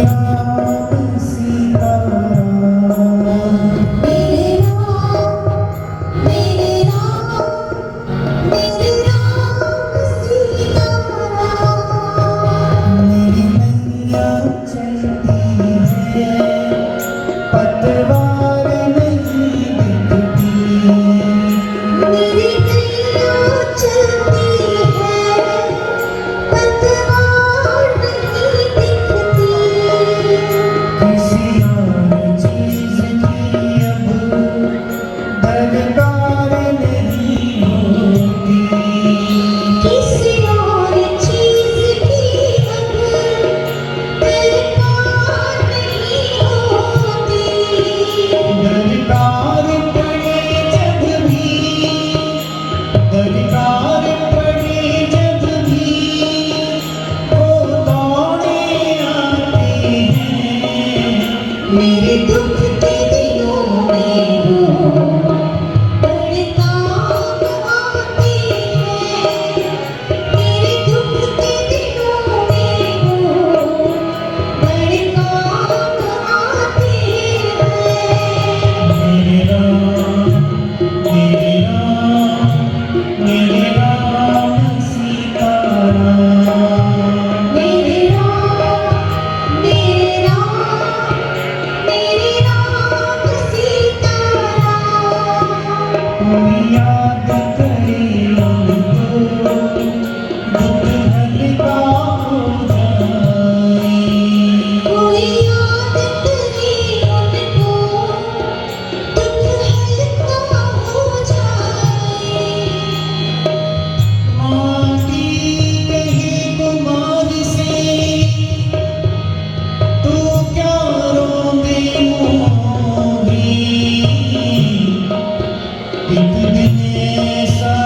राम सीताराम। मेरे राम मेरे राम मेरे राम सीताराम। मेरी नैया चलती है पतवार नहीं दिखती। मेरी नैया चलती है पतवार नहीं दिखती। किसी और चीज की अब दरकार नहीं होती। किसी और चीज की अब दरकार नहीं होती। दरकार पड़े जब भी, दरकार पड़े जब भी वो दौड़े आते हैं। मेरे दुख के दिनों में वो बड़े काम आते हैं। मेरे दुख के दिनों में वो बड़े काम आते हैं। मेरे राम मेरे राम मेरे राम सीताराम। मेरे राम मेरे राम मेरे राम सीताराम। कोई याद करे उनको दुख हल्का हो जाए। कोई याद करे उनको दुख हल्का हो जाए। माटी कहे कुमार से तू क्या रोंदे मोही। एक दिन ऐसा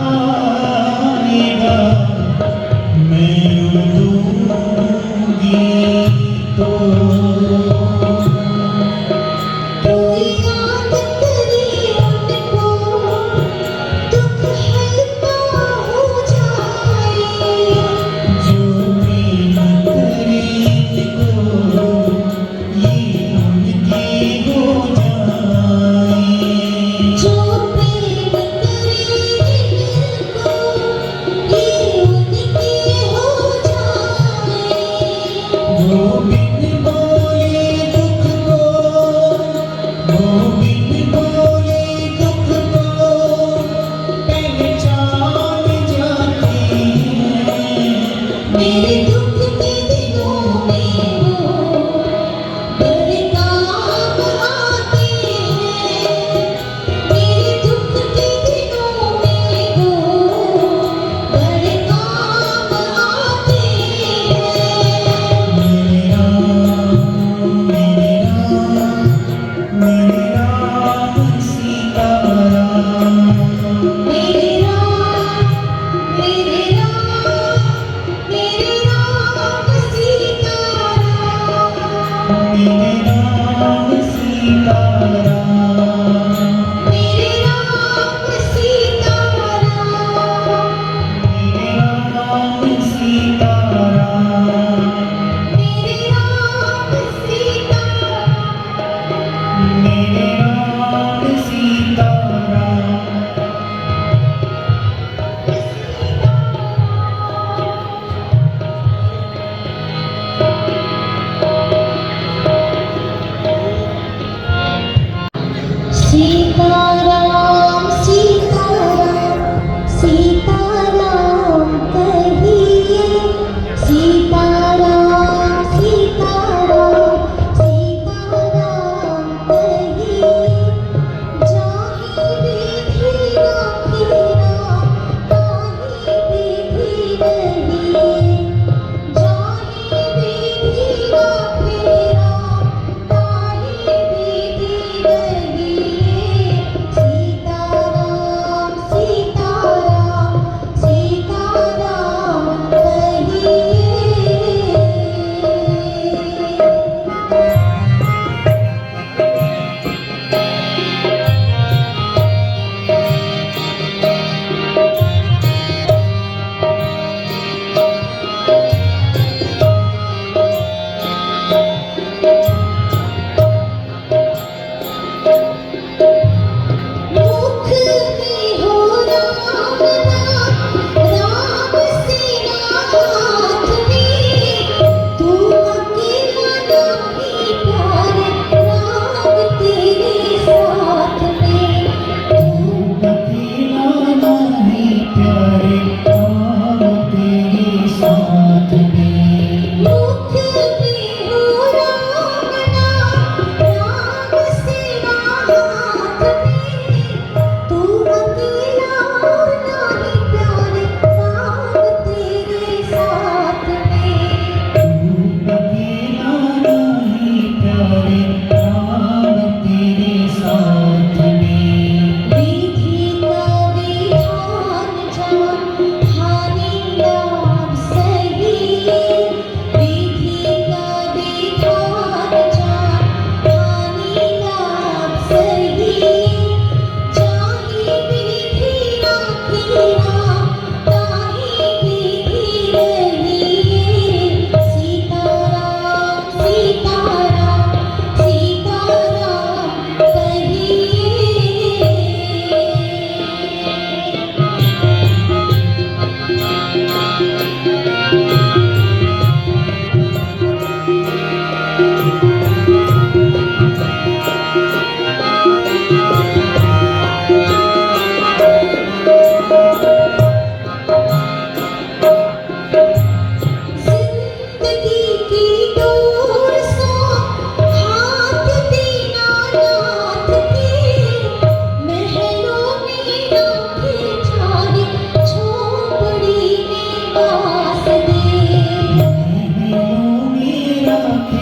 आएगा मैं रोऊंगी तो। कोई याद करे उनको दुख हल्का हो जाए। जो प्रेम करे को ये उनकी हो जाए। जो प्रेम करे जिनको ये उनके हो जाए। वो बिन बोले दुख को, वो बिन बोले दुख को पहचान जाते हैं। मेरे दुख के दिनों में वो बड़े काम आते हैं। मेरे दुख के दिनों में वो बड़े काम आते हैं। मेरे राम मेरे राम मेरे राम सीताराम। मेरे राम मेरे राम मेरे राम सीताराम। मेरे राम सीताराम। मेरे राम सीताराम। मेरे राम सीताराम। मेरे राम सीताराम। मेरे राम सीताराम।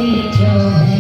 की चाहे